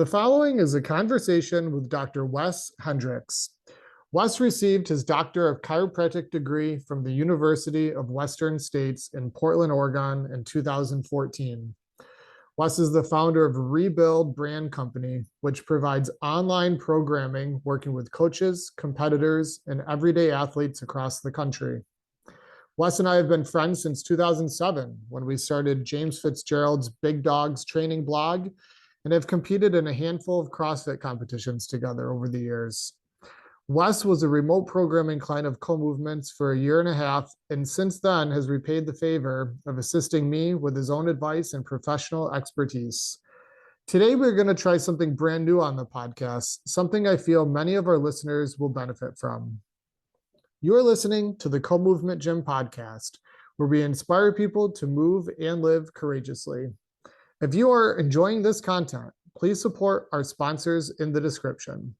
The following is a conversation with Dr. Wes Hendricks. Wes received his Doctor of Chiropractic degree from the University of Western States in Portland, Oregon in 2014. Wes is the founder of Rebuild Brand Company, which provides online programming working with coaches, competitors, and everyday athletes across the country. Wes and I have been friends since 2007 when we started James Fitzgerald's Big Dawgs training blog and have competed in a handful of CrossFit competitions together over the years. Wes was a remote programming client of Co-Movements for a year and a half, and since then has repaid the favor of assisting me with his own advice and professional expertise. Today, we're going to try something brand new on the podcast, something I feel many of our listeners will benefit from. You're listening to the Co-Movement Gym podcast, where we inspire people to move and live courageously. If you are enjoying this content, please support our sponsors in the description.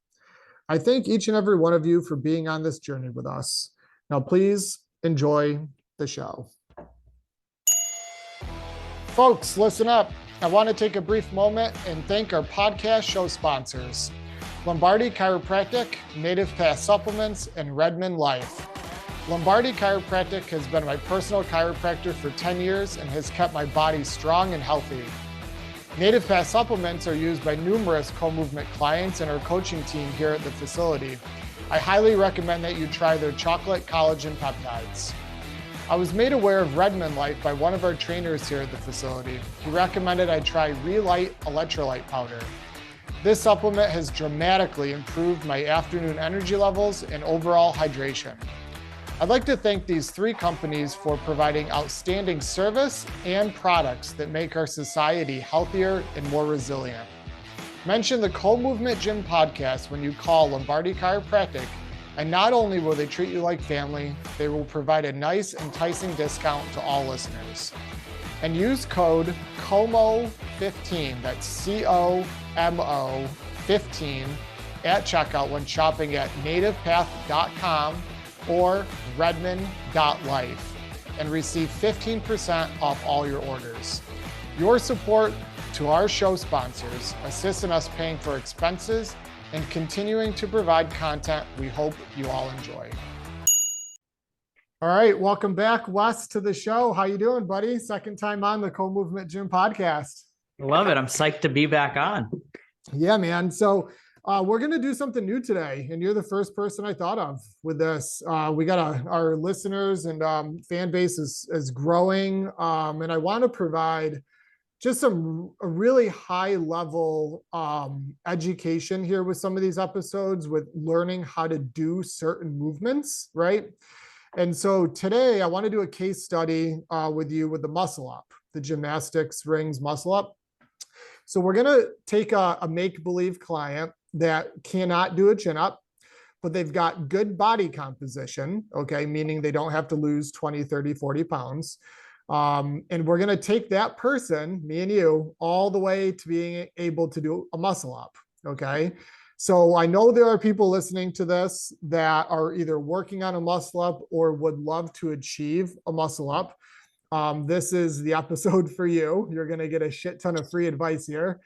I thank each and every one of you for being on this journey with us. Now, please enjoy the show. Folks, listen up. I want to take a brief moment and thank our podcast show sponsors, Lombardi Chiropractic, Native Path Supplements, and Redmond Life. Lombardi Chiropractic has been my personal chiropractor for 10 years and has kept my body strong and healthy. Native Path Supplements are used by numerous Co-Movement clients and our coaching team here at the facility. I highly recommend that you try their chocolate collagen peptides. I was made aware of Redmond Life by one of our trainers here at the facility, who recommended I try Relight electrolyte powder. This supplement has dramatically improved my afternoon energy levels and overall hydration. I'd like to thank these three companies for providing outstanding service and products that make our society healthier and more resilient. Mention the Co-Movement Gym podcast when you call Lombardi Chiropractic, and not only will they treat you like family, they will provide a nice, enticing discount to all listeners. And use code COMO15, that's C-O-M-O 15, at checkout when shopping at nativepath.com or redmond.life and receive 15% off all your orders. Your support to our show sponsors assists in us paying for expenses and continuing to provide content we hope you all enjoy. All right, welcome back, Wes, to the show. How you doing, buddy? Second time on the Co-Movement Gym podcast. Love it. I'm psyched to be back on. Yeah, man. So we're going to do something new today, and you're the first person I thought of with this. We got our listeners and fan base is growing, and I want to provide just a really high level education here with some of these episodes with learning how to do certain movements, right? And so today I want to do a case study with you with the muscle up, the gymnastics rings muscle up. So we're going to take a make-believe client that cannot do a chin-up, but they've got good body composition, okay, meaning they don't have to lose 20, 30, 40 pounds. And we're going to take that person, me and you, all the way to being able to do a muscle up, okay? So I know there are people listening to this that are either working on a muscle up or would love to achieve a muscle up. This is the episode for you. You're going to get a shit ton of free advice here.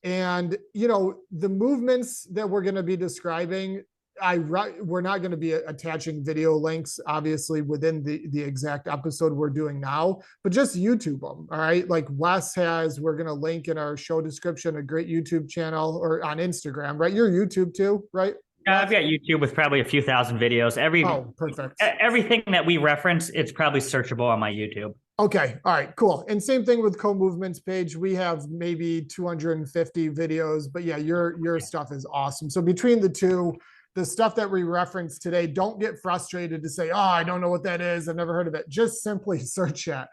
And, you know, the movements that we're going to be describing, we're not going to be attaching video links, obviously, within the exact episode we're doing now, but just YouTube them. All right. Like Wes we're going to link in our show description, a great YouTube channel, or on Instagram, right? You're YouTube too, right? I've got YouTube with probably a few thousand videos. Perfect. Everything that we reference, it's probably searchable on my YouTube. Okay. All right, cool. And same thing with Co-Movement's page. We have maybe 250 videos, but yeah, your stuff is awesome. So between the two, the stuff that we reference today, don't get frustrated to say, oh, I don't know what that is. I've never heard of it. Just simply search it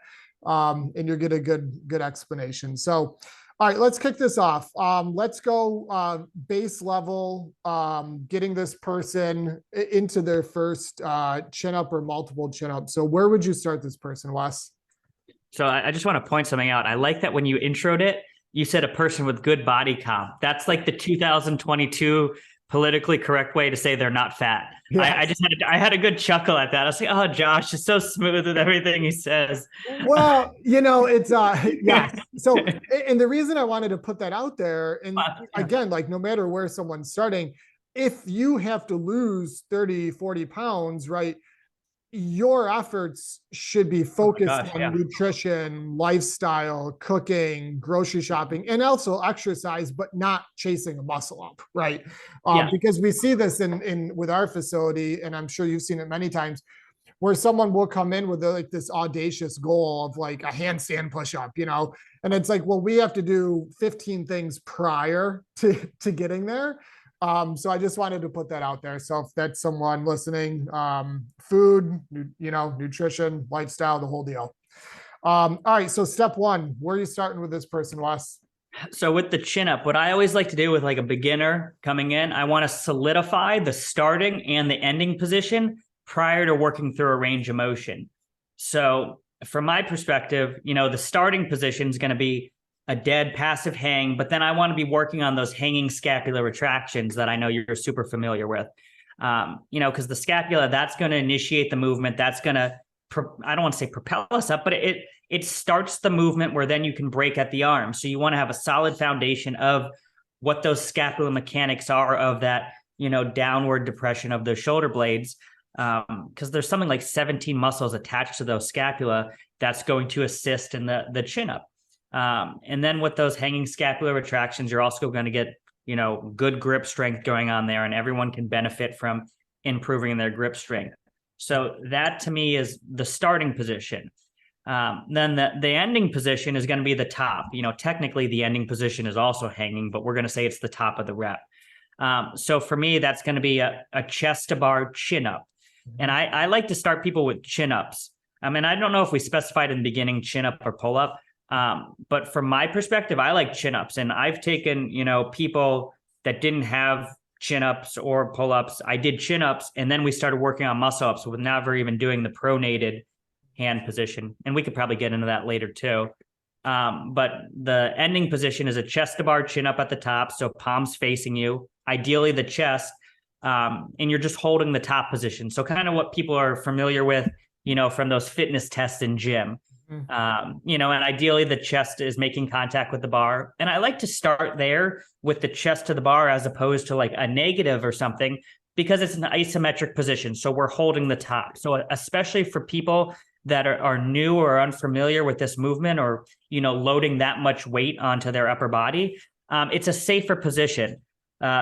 and you'll get a good explanation. So, all right, let's kick this off. Let's go base level, getting this person into their first chin up or multiple chin up. So where would you start this person, Wes? So I just want to point something out. I like that when you introed it, you said a person with good body comp. That's like the 2022 politically correct way to say they're not fat. Yes. I had a good chuckle at that. I was like, oh, Josh is so smooth with everything he says. Well, it's yes. So, and the reason I wanted to put that out there, and again, like no matter where someone's starting, if you have to lose 30, 40 pounds, right? Your efforts should be focused on nutrition, lifestyle, cooking, grocery shopping, and also exercise, but not chasing a muscle up, right? Because we see this in with our facility, and I'm sure you've seen it many times, where someone will come in with like this audacious goal of like a handstand push-up, and it's like, well, we have to do 15 things prior to getting there. So I just wanted to put that out there. So if that's someone listening, food, nutrition, lifestyle, the whole deal. All right. So step one, where are you starting with this person, Wes? So with the chin up, what I always like to do with like a beginner coming in, I want to solidify the starting and the ending position prior to working through a range of motion. So from my perspective, the starting position is going to be a dead passive hang, but then I want to be working on those hanging scapular retractions that I know you're super familiar with. Because the scapula, that's going to initiate the movement. That's going to, I don't want to say propel us up, but it starts the movement where then you can break at the arm. So you want to have a solid foundation of what those scapular mechanics are of that, downward depression of the shoulder blades. Because there's something like 17 muscles attached to those scapula that's going to assist in the chin up. And then with those hanging scapular retractions, you're also going to get, good grip strength going on there, and everyone can benefit from improving their grip strength. So that to me is the starting position. Then the ending position is going to be the top. Technically the ending position is also hanging, but we're going to say it's the top of the rep. So for me, that's going to be a chest to bar chin up. And I like to start people with chin ups. I mean, I don't know if we specified in the beginning chin up or pull up. But from my perspective, I like chin ups, and I've taken, people that didn't have chin ups or pull ups. I did chin ups, and then we started working on muscle ups with never even doing the pronated hand position. And we could probably get into that later too. But the ending position is a chest to bar chin up at the top. So palms facing you, ideally the chest, and you're just holding the top position. So kind of what people are familiar with, from those fitness tests in gym. And ideally the chest is making contact with the bar. And I like to start there with the chest to the bar as opposed to like a negative or something, because it's an isometric position. So we're holding the top. So especially for people that are new or unfamiliar with this movement, or, loading that much weight onto their upper body, it's a safer position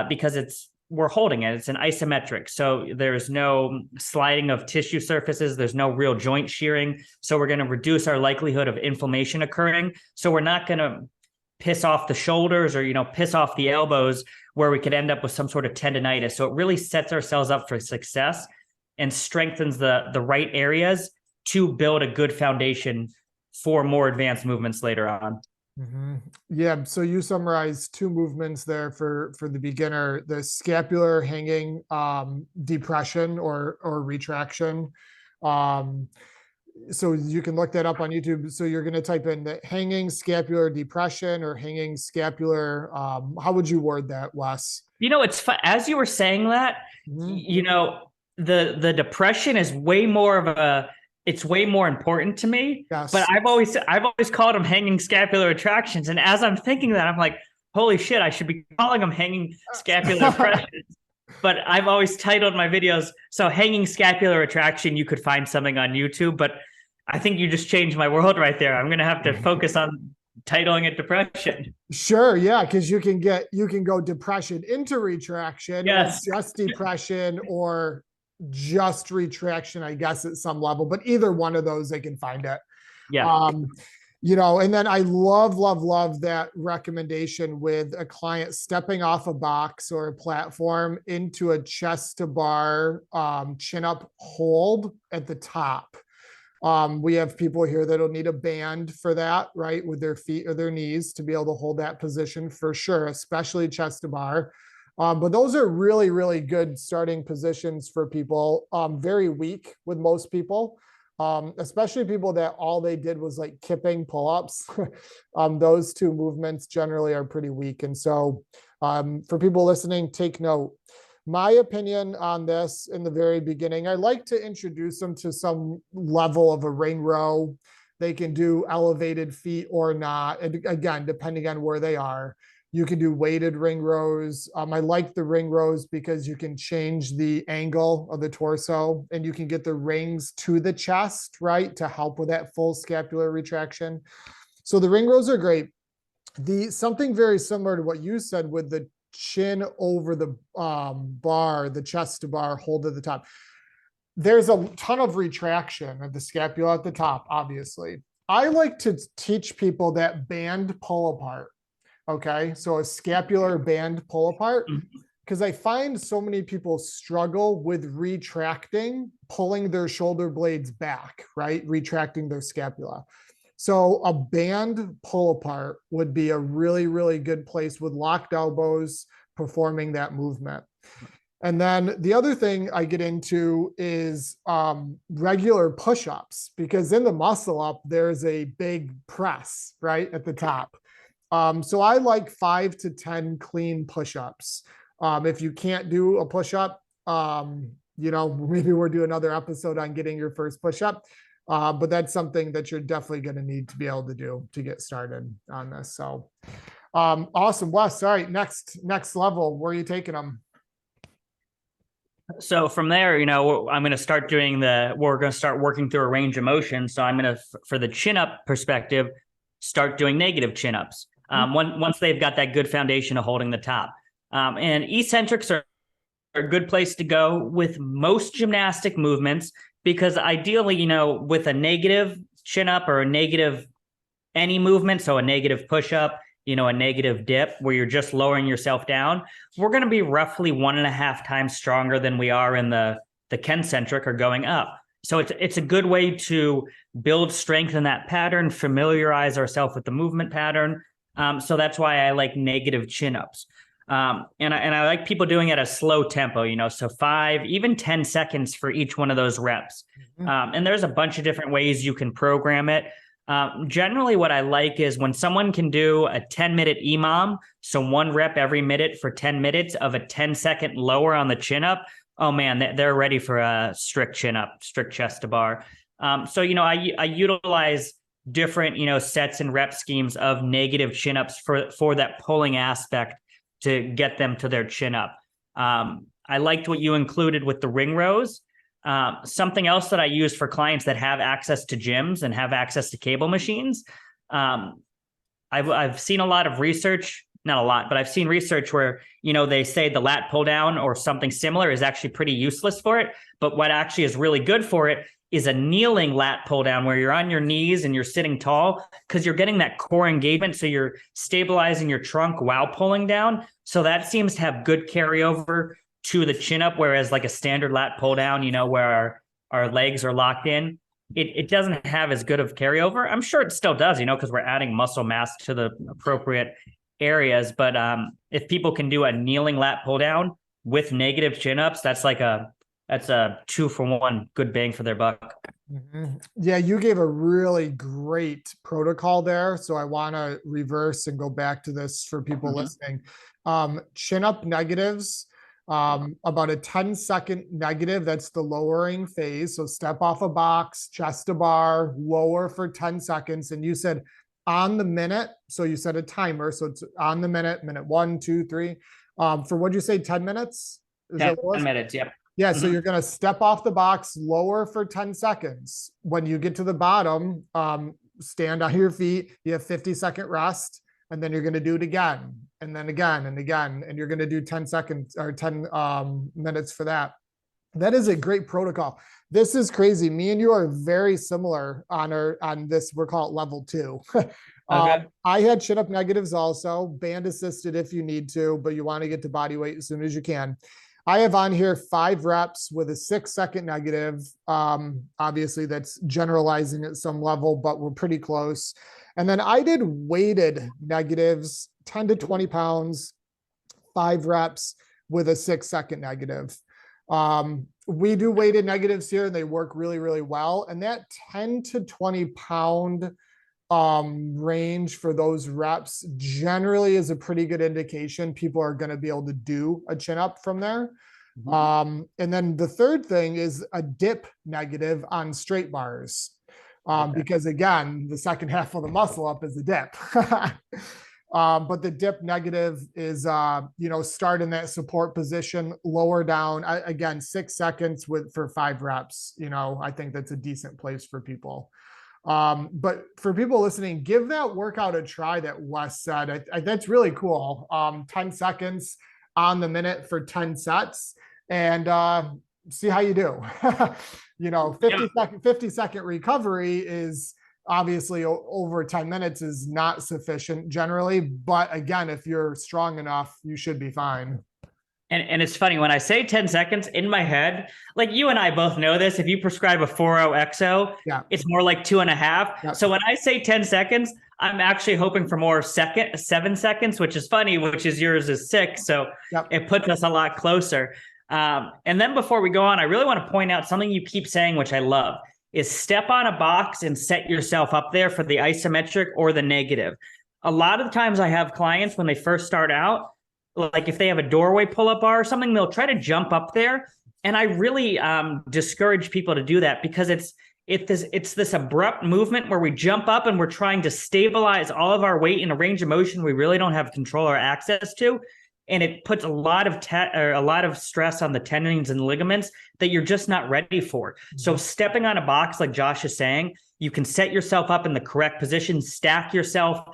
because we're holding it. It's an isometric. So there's no sliding of tissue surfaces. There's no real joint shearing. So we're going to reduce our likelihood of inflammation occurring. So we're not going to piss off the shoulders or, piss off the elbows where we could end up with some sort of tendonitis. So it really sets ourselves up for success and strengthens the right areas to build a good foundation for more advanced movements later on. Yeah. So you summarized two movements there for the beginner: the scapular hanging depression or retraction. So you can look that up on YouTube. So you're going to type in the hanging scapular depression or hanging scapular. How would you word that, Wes? It's fun. As you were saying that, the depression is way more of it's way more important to me. Yes. But I've always called them hanging scapular retractions. And as I'm thinking that, I'm like, holy shit, I should be calling them hanging scapular depressions. But I've always titled my videos, so hanging scapular retraction, you could find something on YouTube, but I think you just changed my world right there. I'm going to have to focus on titling it depression. Sure. Yeah. Cause you can go depression into retraction, yes, or just depression, or just retraction, I guess, at some level, but either one of those, they can find it. Yeah. And then I love that recommendation with a client stepping off a box or a platform into a chest to bar, chin up hold at the top. We have people here that'll need a band for that, right? With their feet or their knees to be able to hold that position for sure, especially chest to bar. But those are really, really good starting positions for people. Very weak with most people. especially people that all they did was like kipping pull-ups. Those two movements generally are pretty weak. And so for people listening, take note. My opinion on this in the very beginning, I like to introduce them to some level of a ring row. They can do elevated feet or not. And again, depending on where they are. You can do weighted ring rows. I like the ring rows because you can change the angle of the torso and you can get the rings to the chest, right, to help with that full scapular retraction. So the ring rows are great. Something very similar to what you said with the chin over the bar, the chest to bar, hold at the top. There's a ton of retraction of the scapula at the top, obviously. I like to teach people that band pull apart. Okay, so a scapular band pull apart, because I find so many people struggle with retracting, pulling their shoulder blades back, right? Retracting their scapula. So a band pull apart would be a really, really good place with locked elbows performing that movement. And then the other thing I get into is regular push-ups, because in the muscle up, there's a big press right at the top. So I like 5 to 10 clean push-ups. If you can't do a push-up, maybe we'll do another episode on getting your first push-up. But that's something that you're definitely going to need to be able to do to get started on this. So awesome, Wes. All right, next level. Where are you taking them? So from there, I'm going to start we're going to start working through a range of motion. So I'm going to, for the chin up perspective, start doing negative chin ups. Once they've got that good foundation of holding the top. And eccentrics are a good place to go with most gymnastic movements, because ideally, with a negative chin up or a negative any movement, so a negative push up, a negative dip where you're just lowering yourself down, we're going to be roughly 1.5 times stronger than we are in the concentric or going up. So it's a good way to build strength in that pattern, familiarize ourselves with the movement pattern. So that's why I like negative chin-ups. And I like people doing it at a slow tempo, so 5, even 10 seconds for each one of those reps. And there's a bunch of different ways you can program it. Generally, what I like is when someone can do a 10-minute EMOM, so 1 rep every minute for 10 minutes of a 10-second lower on the chin-up, oh man, they're ready for a strict chin-up, strict chest to bar. So, I utilize different, sets and rep schemes of negative chin-ups for that pulling aspect to get them to their chin-up. I liked what you included with the ring rows. Something else that I use for clients that have access to gyms and have access to cable machines. I've seen a lot of research, not a lot, but I've seen research where, they say the lat pull down or something similar is actually pretty useless for it. But what actually is really good for it is a kneeling lat pull down where you're on your knees and you're sitting tall, because you're getting that core engagement. So you're stabilizing your trunk while pulling down. So that seems to have good carryover to the chin up, whereas like a standard lat pull down, where our legs are locked in, it doesn't have as good of carryover. I'm sure it still does, because we're adding muscle mass to the appropriate areas. But if people can do a kneeling lat pull down with negative chin ups, that's a 2-for-1 good bang for their buck. Yeah, you gave a really great protocol there. So I want to reverse and go back to this for people listening. Chin up negatives, about a 10-second negative, that's the lowering phase. So step off a box, chest to bar, lower for 10 seconds. And you said on the minute. So you set a timer. So it's on the minute 1, 2, 3. For what'd you say, 10 minutes? 10 minutes, yep. Yeah, so you're going to step off the box, lower for 10 seconds. When you get to the bottom, stand on your feet, you have 50-second rest, and then you're going to do it again, and then again, and again, and you're going to do 10 seconds or 10 minutes for that. That is a great protocol. This is crazy. Me and you are very similar on this. We're called level 2. Okay. I had chin up negatives also, band assisted if you need to, but you want to get to body weight as soon as you can. I have on here 5 reps with a 6-second negative. Obviously, that's generalizing at some level, but we're pretty close. And then I did weighted negatives, 10 to 20 pounds, 5 reps with a 6-second negative. We do weighted negatives here, and they work really, really well. And that 10 to 20 pound range for those reps generally is a pretty good indication people are going to be able to do a chin up from there. And then the third thing is a dip negative on straight bars. Because again, the second half of the muscle up is a dip. But the dip negative is, start in that support position, lower down, again, 6 seconds for 5 reps. I think that's a decent place for people. But for people listening, give that workout a try that Wes said. That's really cool. 10 seconds on the minute for 10 sets, and see how you do. 50-second recovery is obviously over 10 minutes is not sufficient generally. But again, if you're strong enough, you should be fine. And it's funny when I say 10 seconds in my head, like you and I both know this, if you prescribe a 4.0 XO, it's more like 2.5. Yep. So when I say 10 seconds, I'm actually hoping for more 7 seconds, which is funny, which is yours is 6. So it puts us a lot closer. And then before we go on, I really want to point out something you keep saying, which I love, is step on a box and set yourself up there for the isometric or the negative. A lot of the times I have clients when they first start out, like if they have a doorway pull-up bar or something, they'll try to jump up there. And I really discourage people to do that because it's this abrupt movement where we jump up and we're trying to stabilize all of our weight in a range of motion we really don't have control or access to. And it puts a lot of stress on the tendons and ligaments that you're just not ready for. So stepping on a box, like Josh is saying, you can set yourself up in the correct position, stack yourself,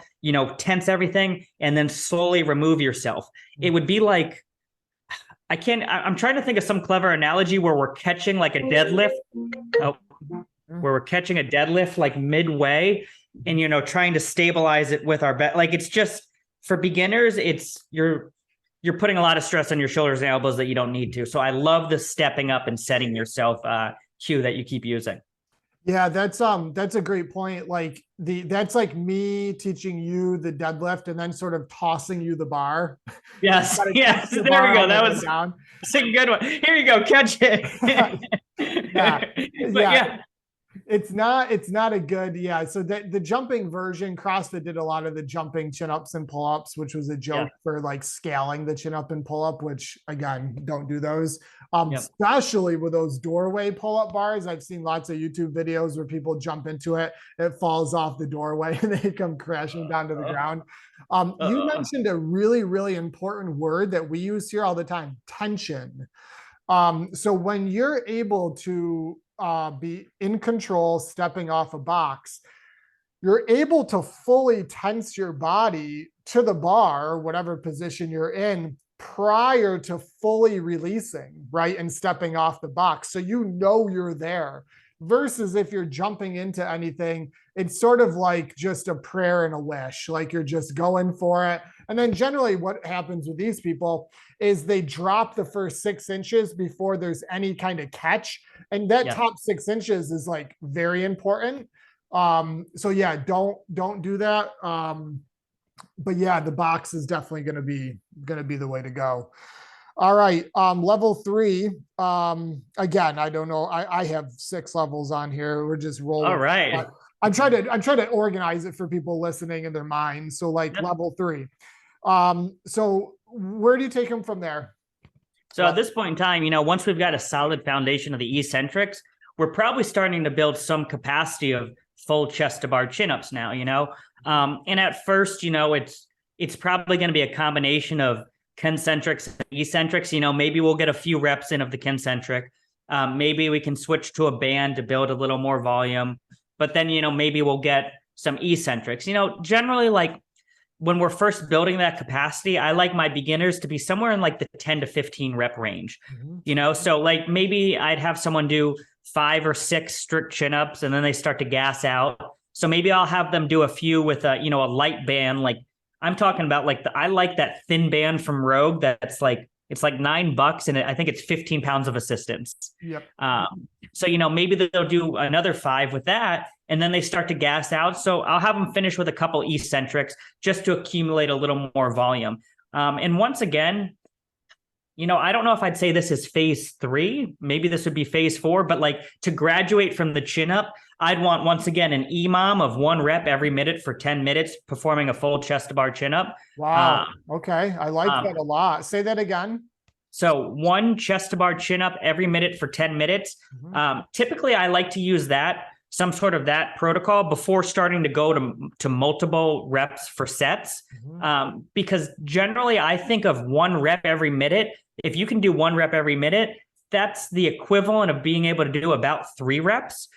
tense everything, and then slowly remove yourself. It would be like, I'm trying to think of some clever analogy where we're catching like a deadlift. Where we're catching a deadlift like midway and, trying to stabilize it with our back. Like it's just for beginners, you're putting a lot of stress on your shoulders and elbows that you don't need to. So I love the stepping up and setting yourself cue that you keep using. Yeah, that's a great point. Like that's like me teaching you the deadlift and then sort of tossing you the bar. Yes. Yes. There we go. That was a good one. Here you go. Catch it. Yeah. It's not a good, so the jumping version, CrossFit did a lot of the jumping chin-ups and pull-ups, which was a joke for like scaling the chin-up and pull-up, which again, don't do those. Especially with those doorway pull-up bars. I've seen lots of YouTube videos where people jump into it, it falls off the doorway and they come crashing down to the ground. You mentioned a really, really important word that we use here all the time, tension. So when you're able to be in control, stepping off a box, you're able to fully tense your body to the bar, whatever position you're in, prior to fully releasing, right? And stepping off the box. So you're there. Versus if you're jumping into anything, it's sort of like just a prayer and a wish, like you're just going for it. And then generally what happens with these people is they drop the first 6 inches before there's any kind of catch. And that top 6 inches is like very important. So yeah, don't do that. But yeah, the box is definitely going to be the way to go. All right. Level 3. Again, I don't know. I have 6 levels on here. We're just rolling. All right. I'm trying to organize it for people listening in their minds. So like level 3. So where do you take them from there? So at this point in time, once we've got a solid foundation of the eccentrics, we're probably starting to build some capacity of full chest to bar chin-ups now, and at first, it's probably going to be a combination of concentrics and eccentrics. Maybe we'll get a few reps in of the concentric. Maybe we can switch to a band to build a little more volume, but then, maybe we'll get some eccentrics. Generally, like when we're first building that capacity, I like my beginners to be somewhere in like the 10 to 15 rep range, so like maybe I'd have someone do 5 or 6 strict chin-ups and then they start to gas out. So maybe I'll have them do a few with a light band. Like I'm talking about I like that thin band from Rogue. That's like, it's like $9 and I think it's 15 pounds of assistance. Yep. So, maybe they'll do another 5 with that and then they start to gas out. So I'll have them finish with a couple eccentrics just to accumulate a little more volume. And once again, I don't know if I'd say this is phase 3. Maybe this would be phase 4, but like to graduate from the chin up, I'd want, once again, an EMOM of 1 rep every minute for 10 minutes, performing a full chest to bar chin up. Wow. Okay. I like that a lot. Say that again. So 1 chest to bar chin up every minute for 10 minutes. Typically, I like to use some sort of that protocol before starting to go to multiple reps for sets. Because generally I think of 1 rep every minute. If you can do 1 rep every minute, that's the equivalent of being able to do about 3 reps.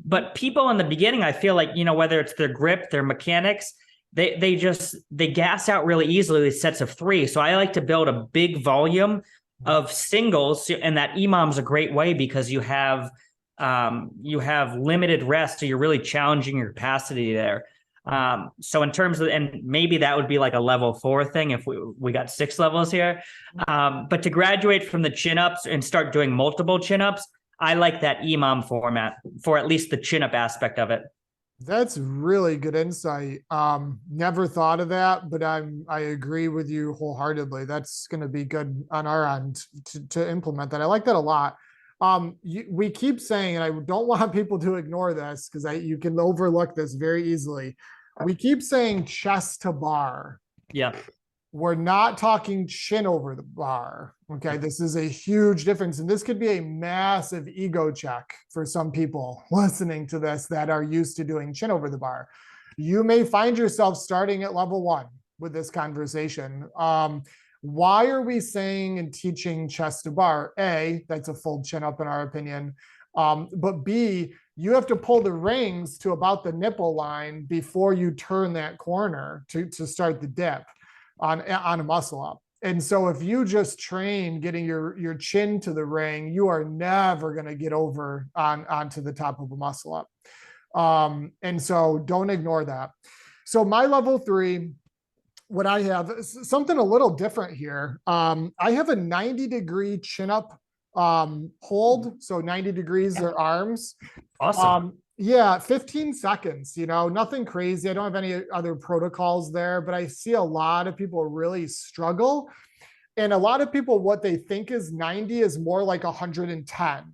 But people in the beginning, I feel like, whether it's their grip, their mechanics, they gas out really easily with sets of 3. So I like to build a big volume of singles, and that EMOM's a great way because you have limited rest, so you're really challenging your capacity there. So in terms of, and maybe that would be like a level 4 thing if we got 6 levels here. But to graduate from the chin ups and start doing multiple chin ups, I like that EMOM format for at least the chin up aspect of it. That's really good insight. Never thought of that, but I agree with you wholeheartedly. That's going to be good on our end to implement that. I like that a lot. We keep saying, and I don't want people to ignore this because you can overlook this very easily. We keep saying chest to bar. Yeah. We're not talking chin over the bar. Okay. This is a huge difference. And this could be a massive ego check for some people listening to this that are used to doing chin over the bar. You may find yourself starting at level 1 with this conversation. Why are we saying and teaching chest to bar? A, that's a full chin up in our opinion. But B, you have to pull the rings to about the nipple line before you turn that corner to start the dip on a muscle up. And so if you just train getting your chin to the ring, you are never going to get over onto the top of a muscle up. And so don't ignore that. So my level 3, what I have something a little different here. I have a 90-degree chin up hold. So 90 degrees are arms. Awesome. Yeah, 15 seconds, nothing crazy. I don't have any other protocols there, but I see a lot of people really struggle. And a lot of people, what they think is 90 is more like 110.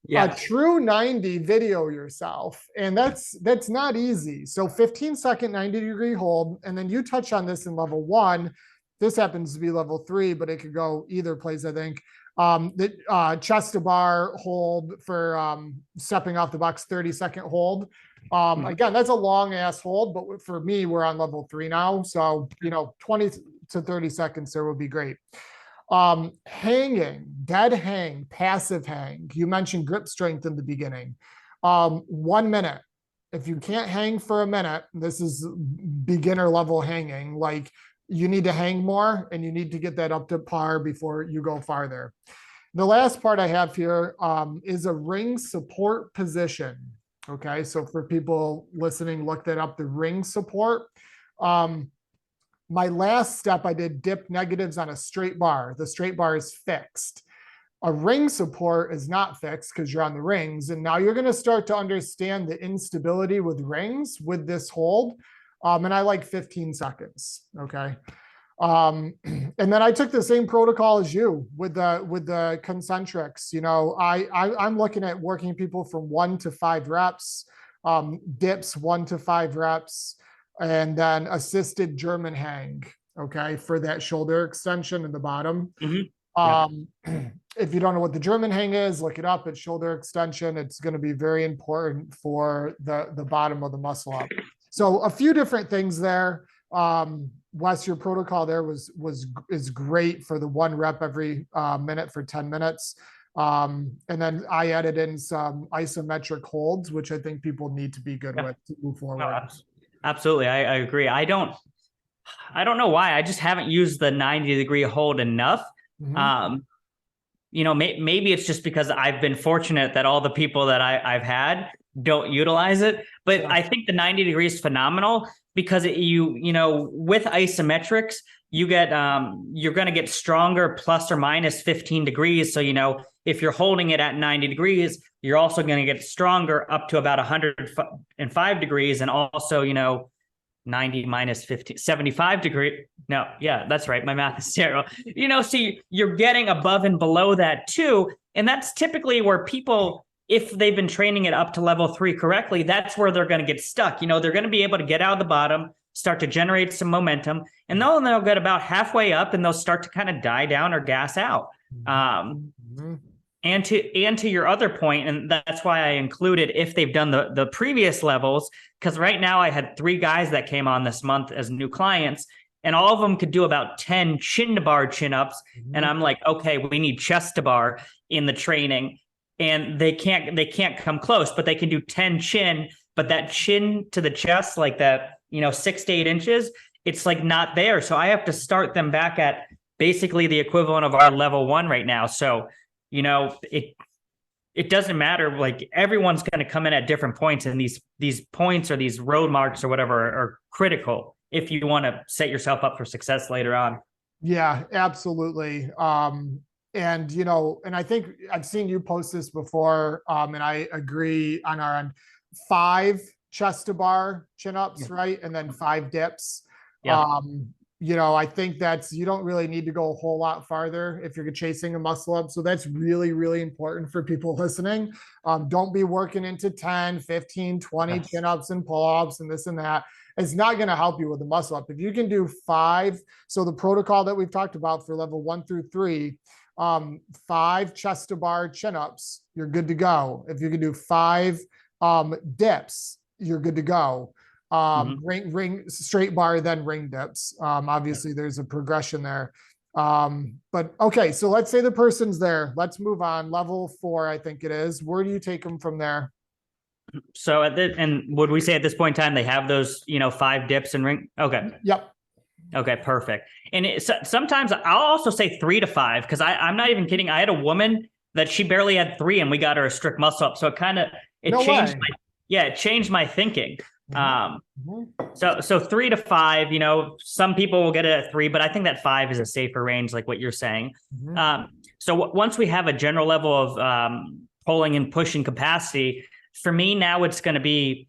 Yeah. A true 90 video yourself. And that's not easy. So 15-second 90-degree hold. And then you touch on this in level 1. This happens to be level 3, but it could go either place, I think. The chest to bar hold for stepping off the box, 30-second hold. Again, that's a long ass hold, but for me, we're on level 3 now. So, 20 to 30 seconds there would be great. Hanging, dead hang, passive hang. You mentioned grip strength in the beginning. 1 minute. If you can't hang for a minute, this is beginner level hanging. Like, you need to hang more and you need to get that up to par before you go farther. The last part I have here is a ring support position. Okay, so for people listening, look that up, the ring support. My last step, I did dip negatives on a straight bar. The straight bar is fixed. A ring support is not fixed because you're on the rings. And now you're going to start to understand the instability with rings with this hold. And I like 15 seconds. Okay. And then I took the same protocol as you with the concentrics. I'm looking at working people from 1 to 5 reps, dips 1 to 5 reps, and then assisted German hang. Okay. For that shoulder extension in the bottom. If you don't know what the German hang is, look it up. It's shoulder extension. It's going to be very important for the bottom of the muscle up. So a few different things there. Wes, your protocol there is great for the 1 rep every minute for 10 minutes. And then I added in some isometric holds, which I think people need to be good with to move forward. No, absolutely. I agree. I don't know why. I just haven't used the 90-degree hold enough. Maybe it's just because I've been fortunate that all the people that I've had don't utilize it, but I think the 90 degrees is phenomenal because with isometrics, you get, you're going to get stronger plus or minus 15 degrees. So, if you're holding it at 90 degrees, you're also going to get stronger up to about 105 degrees. And also, 90 minus 15, 75 degree. No, yeah, that's right. My math is terrible. So you're getting above and below that too. And that's typically where people, if they've been training it up to level 3 correctly, that's where they're going to get stuck. They're going to be able to get out of the bottom, start to generate some momentum, and they'll get about halfway up and they'll start to kind of die down or gas out. And to your other point, and that's why I included if they've done the previous levels, because right now I had 3 guys that came on this month as new clients, and all of them could do about 10 chin to bar chin ups. And I'm like, okay, we need chest to bar in the training, and they can't come close, but they can do 10 chin, but that chin to the chest, like that, 6 to 8 inches, it's like not there. So I have to start them back at basically the equivalent of our level 1 right now. So it doesn't matter. Like, everyone's going to come in at different points, and these points or these road marks or whatever are critical if you want to set yourself up for success later on. Yeah, absolutely. And I think I've seen you post this before, and I agree on our end. 5 chest to bar chin ups, right? And then 5 dips. Yeah. I think you don't really need to go a whole lot farther if you're chasing a muscle up. So that's really, really important for people listening. Don't be working into 10, 15, 20 chin ups and pull ups and this and that. It's not going to help you with the muscle up. If you can do 5, so the protocol that we've talked about for level 1 through 3, 5 chest to bar chin ups, you're good to go. If you can do 5 dips, you're good to go. Ring straight bar, then ring dips. Obviously there's a progression there. But okay, so let's say the person's there. Let's move on. Level 4, I think it is. Where do you take them from there? So and would we say at this point in time they have those 5 dips and ring? Okay. Yep. Okay, perfect. And sometimes I'll also say 3 to 5, because I'm not even kidding. I had a woman that she barely had 3, and we got her a strict muscle up. So it changed my thinking. So 3 to 5, some people will get it at 3, but I think that 5 is a safer range, like what you're saying. So once we have a general level of pulling and pushing capacity, for me now it's going to be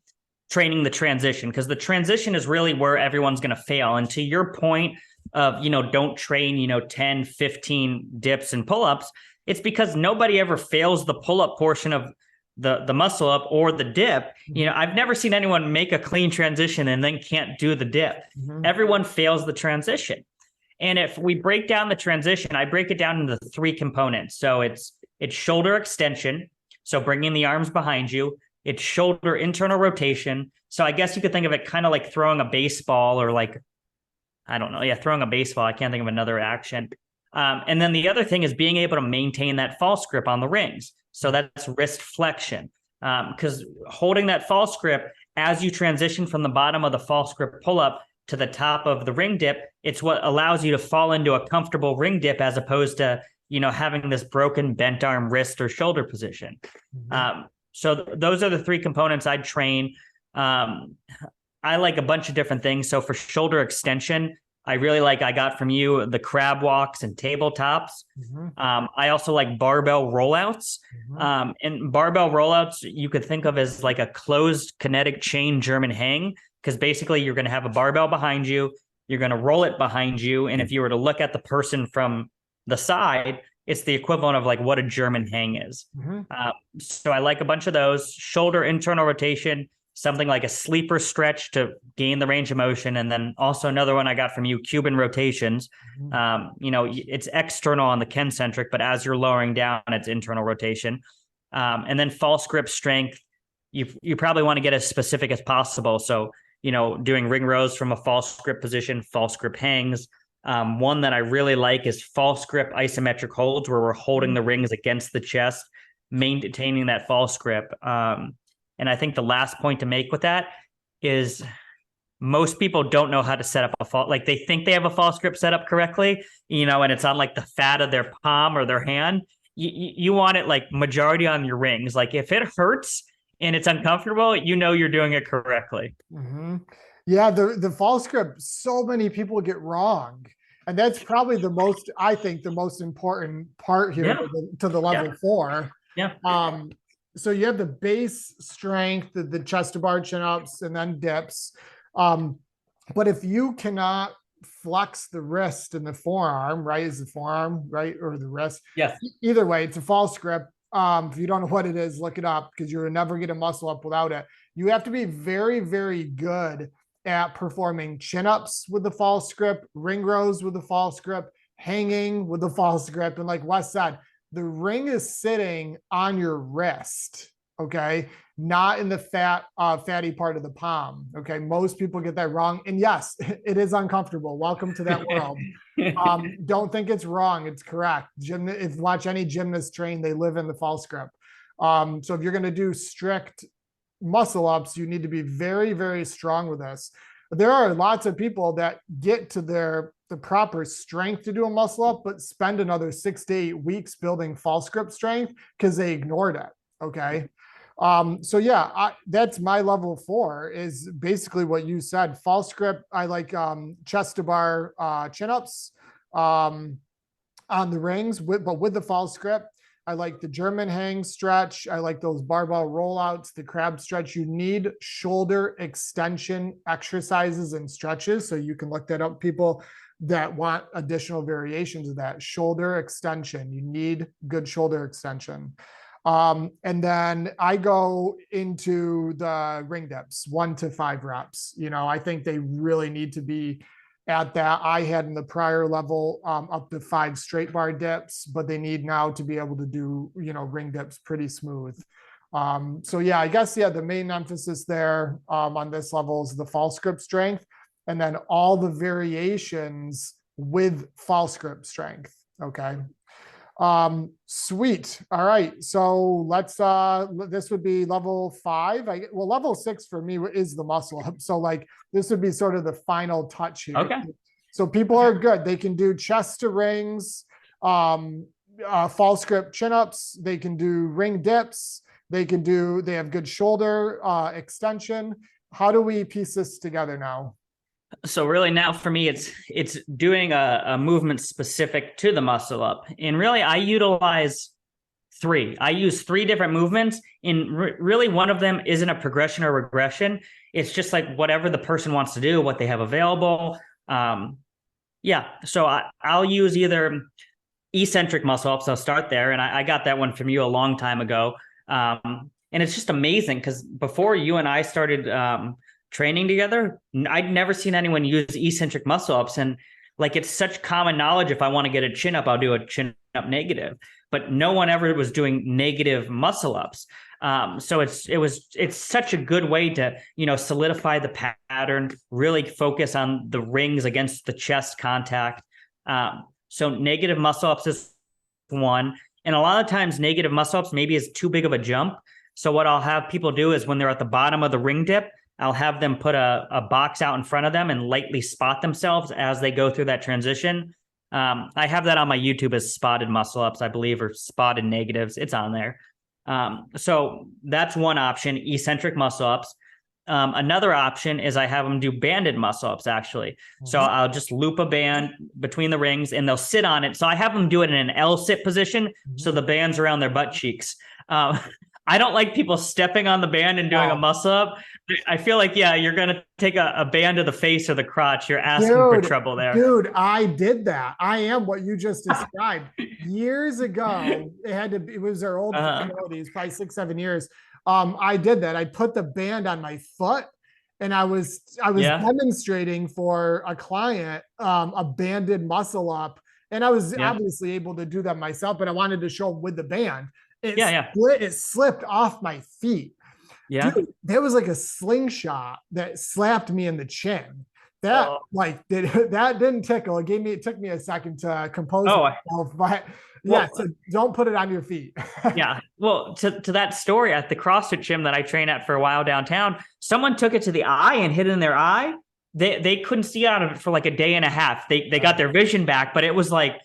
training the transition, because the transition is really where everyone's going to fail. And to your point of, don't train, 10, 15 dips and pull-ups, it's because nobody ever fails the pull-up portion of the muscle up or the dip. I've never seen anyone make a clean transition and then can't do the dip. Everyone fails the transition. And if we break down the transition, I break it down into 3 components. So it's shoulder extension, so bringing the arms behind you. It's shoulder internal rotation. So I guess you could think of it kind of like throwing a baseball, or like, I don't know. Yeah, throwing a baseball. I can't think of another action. And then the other thing is being able to maintain that false grip on the rings. So that's wrist flexion, because holding that false grip as you transition from the bottom of the false grip pull up to the top of the ring dip, it's what allows you to fall into a comfortable ring dip, as opposed to, having this broken bent arm wrist or shoulder position. So those are the 3 components I'd train. I like a bunch of different things. So for shoulder extension, I got from you the crab walks and tabletops. I also like barbell rollouts. And barbell rollouts, you could think of as like a closed kinetic chain German hang, because basically you're going to have a barbell behind you. You're going to roll it behind you. And if you were to look at the person from the side, it's the equivalent of like what a German hang is. So I like a bunch of those. Shoulder internal rotation, something like a sleeper stretch to gain the range of motion. And then also another one I got from you, Cuban rotations. It's external on the concentric, but as you're lowering down, it's internal rotation. And then false grip strength, you probably want to get as specific as possible. So, doing ring rows from a false grip position, false grip hangs. One that I really like is false grip isometric holds, where we're holding the rings against the chest, maintaining that false grip. And I think the last point to make with that is most people don't know how to set up a false, like they think they have a false grip set up correctly, and it's on like the fat of their palm or their hand. You want it like majority on your rings. Like if it hurts and it's uncomfortable, you're doing it correctly. Yeah, the false grip, so many people get wrong. And that's probably the most important part here to the level 4. So you have the base strength, the chest to bar chin ups, and then dips. But if you cannot flex the wrist and the forearm, right? Is the forearm, right? Or the wrist? Yes. Either way, it's a false grip. If you don't know what it is, look it up because you'll never get a muscle up without it. You have to be very, very good at performing chin-ups with the false grip, ring rows with the false grip, hanging with the false grip. And like Wes said, the ring is sitting on your wrist, okay? Not in the fatty part of the palm. Okay. Most people get that wrong. And yes, it is uncomfortable. Welcome to that world. Don't think it's wrong. It's correct. If you watch any gymnast train, they live in the false grip. So if you're going to do strict muscle ups, you need to be very, very strong with this. There are lots of people that get to the proper strength to do a muscle up, but spend another 6 to 8 weeks building false grip strength because they ignored it. Okay. So yeah, that's my level 4 is basically what you said. False grip. I like chest to bar chin-ups on the rings, but with the false grip. I like the German hang stretch. I like those barbell rollouts, the crab stretch. You need shoulder extension exercises and stretches. So you can look that up, people that want additional variations of that. Shoulder extension. You need good shoulder extension. And then I go into the ring dips, 1 to 5 reps. I think they really need to be at that. I had in the prior level up to 5 straight bar dips, but they need now to be able to do, ring dips pretty smooth. So yeah, I guess, the main emphasis there on this level is the false grip strength, and then all the variations with false grip strength. Okay. Sweet. All right. So let's, this would be level 5. Level 6 for me is the muscle up. So like, this would be sort of the final touch here. Okay. So people are good. They can do chest to rings, false grip chin-ups. They can do ring dips. They have good shoulder, extension. How do we piece this together now? So really now for me, it's doing a movement specific to the muscle up. And really I utilize 3. I use 3 different movements, and really one of them isn't a progression or regression. It's just like whatever the person wants to do, what they have available. So I'll use either eccentric muscle ups. I'll start there. And I got that one from you a long time ago. And it's just amazing because before you and I started training together, I'd never seen anyone use eccentric muscle ups. And like, it's such common knowledge. If I want to get a chin up, I'll do a chin up negative, but no one ever was doing negative muscle ups. So it's such a good way to, solidify the pattern, really focus on the rings against the chest contact. So negative muscle ups is one. And a lot of times negative muscle ups maybe is too big of a jump. So what I'll have people do is when they're at the bottom of the ring dip, I'll have them put a box out in front of them and lightly spot themselves as they go through that transition. I have that on my YouTube as spotted muscle ups, I believe, or spotted negatives. It's on there. So that's one option, eccentric muscle ups. Another option is I have them do banded muscle ups, actually. Mm-hmm. So I'll just loop a band between the rings and they'll sit on it. So I have them do it in an L sit position. Mm-hmm. So the band's around their butt cheeks. I don't like people stepping on the band and doing a muscle up. I feel like, you're going to take a band to the face or the crotch. You're asking for trouble there. Dude, I did that. I am what you just described. Years ago, it was our old facilities, probably 6-7 years. I did that. I put the band on my foot and I was demonstrating for a client a banded muscle up. And I was obviously able to do that myself, but I wanted to show with the band. It slipped off my feet. Yeah. Dude, there was like a slingshot that slapped me in the chin. That didn't tickle. It took me a second to compose myself, but so don't put it on your feet. Yeah. Well, to that story at the CrossFit gym that I train at for a while downtown, someone took it to the eye and hit it in their eye. They couldn't see out of it for like a day and a half. They got their vision back, but it was like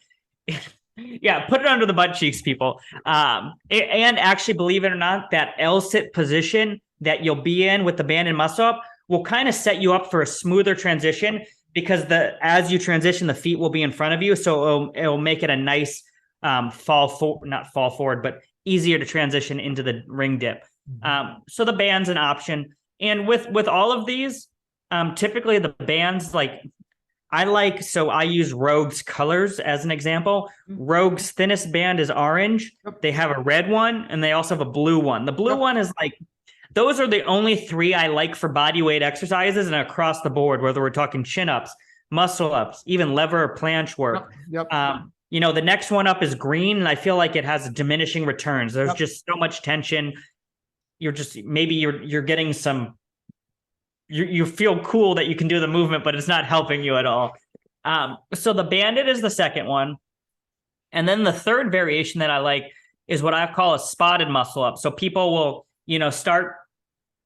put it under the butt cheeks, people. And actually, believe it or not, that L-sit position that you'll be in with the band and muscle up will kind of set you up for a smoother transition because as you transition, the feet will be in front of you. So it'll make it a nice not fall forward, but easier to transition into the ring dip. So the band's an option. And with all of these, Typically the bands I use Rogue's colors as an example. Rogue's thinnest band is orange. Yep. They have a red one and they also have a blue one. The blue one is those are the only three I like for body weight exercises and across the board, whether we're talking chin-ups, muscle-ups, even lever or planche work. Yep. The next one up is green, and I feel like it has diminishing returns. There's just so much tension. You're getting some, you feel cool that you can do the movement, but it's not helping you at all. So the banded is the second one. And then the third variation that I like is what I call a spotted muscle up. So people will, start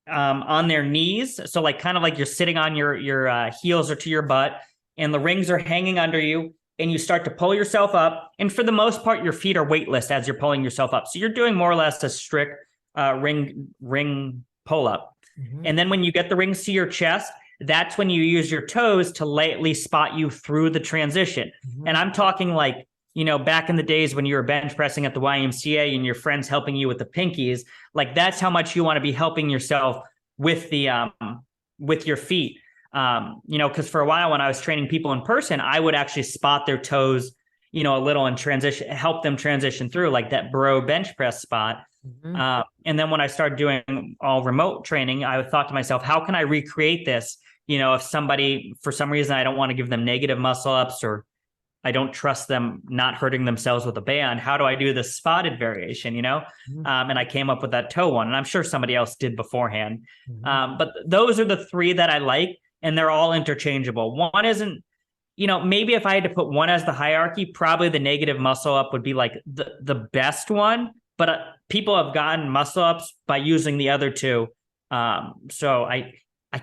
on their knees. So kind of like you're sitting on your heels or to your butt, and the rings are hanging under you, and you start to pull yourself up. And for the most part, your feet are weightless as you're pulling yourself up. So you're doing more or less a strict ring pull up. Mm-hmm. And then when you get the rings to your chest, that's when you use your toes to lightly spot you through the transition. Mm-hmm. And I'm talking back in the days when you were bench pressing at the YMCA and your friends helping you with the pinkies, that's how much you want to be helping yourself with the with your feet. Because for a while when I was training people in person, I would actually spot their toes, a little and help them transition through that bro bench press spot. Mm-hmm. And then when I started doing all remote training, I thought to myself, how can I recreate this? If somebody, for some reason, I don't want to give them negative muscle ups, or I don't trust them not hurting themselves with a band, how do I do the spotted variation, Mm-hmm. And I came up with that toe one, and I'm sure somebody else did beforehand. Mm-hmm. But those are the three that I like, and they're all interchangeable. One isn't, maybe if I had to put one as the hierarchy, probably the negative muscle up would be the best one, but people have gotten muscle ups by using the other two. So I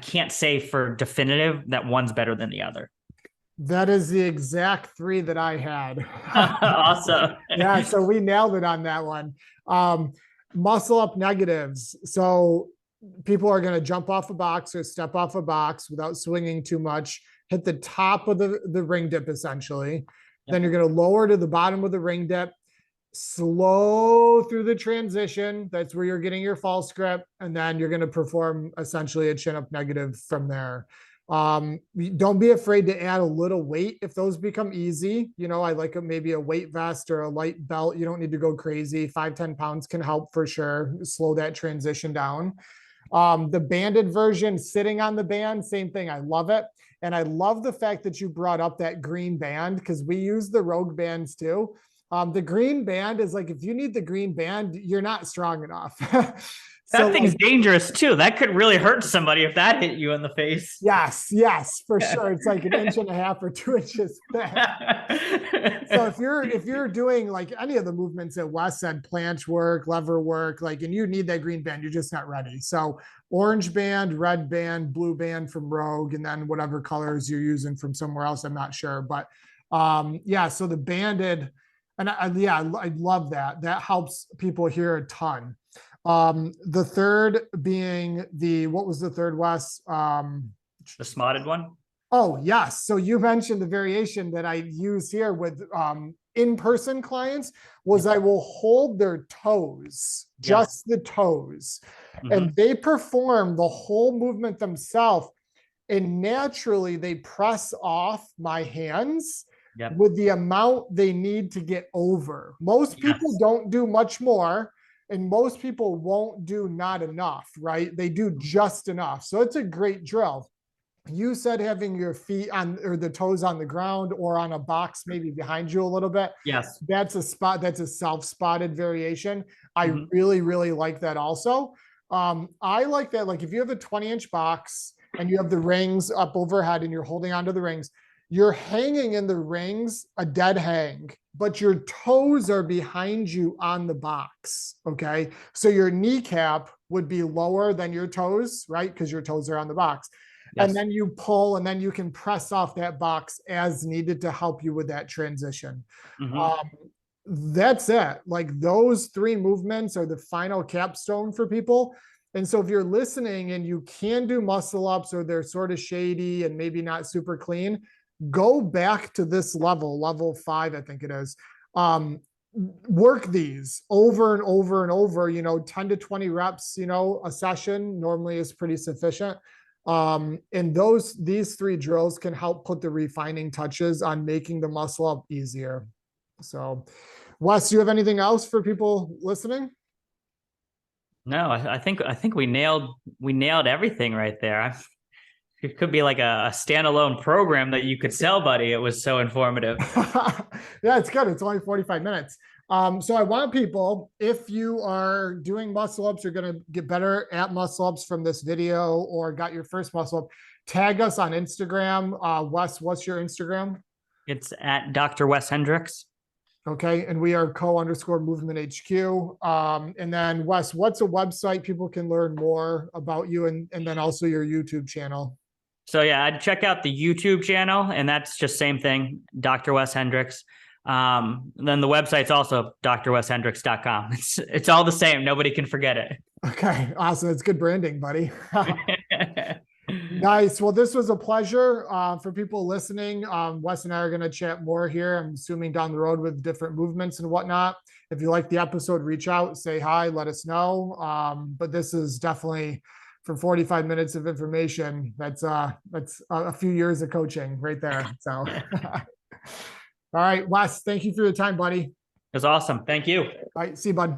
can't say for definitive that one's better than the other. That is the exact three that I had. Awesome. Yeah, so we nailed it on that one. Muscle up negatives. So people are going to jump off a box or step off a box without swinging too much, hit the top of the ring dip essentially. Yep. Then you're going to lower to the bottom of the ring dip, slow through the transition. That's where you're getting your false grip. And then you're going to perform essentially a chin up negative from there. Don't be afraid to add a little weight if those become easy. I like maybe a weight vest or a light belt. You don't need to go crazy. 5-10 pounds can help for sure. Slow that transition down. The banded version, sitting on the band, same thing. I love it. And I love the fact that you brought up that green band, because we use the Rogue bands too. The green band is if you need the green band, you're not strong enough. That thing's dangerous too. That could really hurt somebody if that hit you in the face. Yes, for sure. It's 1.5 inches or 2 inches thick. So if you're doing any of the movements that Wes said, planche work, lever work, and you need that green band, you're just not ready. So orange band, red band, blue band from Rogue, and then whatever colors you're using from somewhere else, I'm not sure. But so the banded, and I love that. That helps people here a ton. The third being what was the third, Wes? The spotted one. Oh, yes. So you mentioned the variation that I use here with in-person clients was I will hold their toes, just the toes, mm-hmm. and they perform the whole movement themselves. And naturally they press off my hands with the amount they need to get over. Most people don't do much more. And most people won't do not enough, right? They do just enough. So it's a great drill. You said having your feet on, or the toes on the ground or on a box, maybe behind you a little bit. Yes. That's a self-spotted variation. I really, really like that also. I like that. If you have a 20-inch box and you have the rings up overhead and you're holding onto the rings, you're hanging in the rings, a dead hang, but your toes are behind you on the box, okay? So your kneecap would be lower than your toes, right? Because your toes are on the box. Yes. And then you pull, and then you can press off that box as needed to help you with that transition. Mm-hmm. That's it. Those three movements are the final capstone for people. And so if you're listening and you can do muscle ups or they're sort of shady and maybe not super clean, go back to this level 5, I think it is. Work these over and over and over, 10 to 20 reps, a session normally is pretty sufficient. And these 3 drills can help put the refining touches on making the muscle up easier. So, Wes, do you have anything else for people listening? No, I think we nailed everything right there. It could be like a standalone program that you could sell, buddy. It was so informative. Yeah, it's good. It's only 45 minutes. So I want people, if you are doing muscle ups, you're going to get better at muscle ups from this video or got your first muscle up, tag us on Instagram. Wes, what's your Instagram? It's at Dr. Wes Hendricks. Okay. And we are co_movement HQ. And then Wes, what's a website people can learn more about you and then also your YouTube channel? So yeah, I'd check out the YouTube channel, and that's just same thing, Dr. Wes Hendricks. Then the website's also drweshendricks.com. It's all the same. Nobody can forget it. Okay, awesome. It's good branding, buddy. Nice. Well, this was a pleasure. For people listening, Wes and I are going to chat more here. I'm assuming down the road with different movements and whatnot. If you like the episode, reach out, say hi, let us know. But this is definitely, for 45 minutes of information, that's a few years of coaching right there. So, all right, Wes, thank you for your time, buddy. It was awesome. Thank you. All right, see you, bud.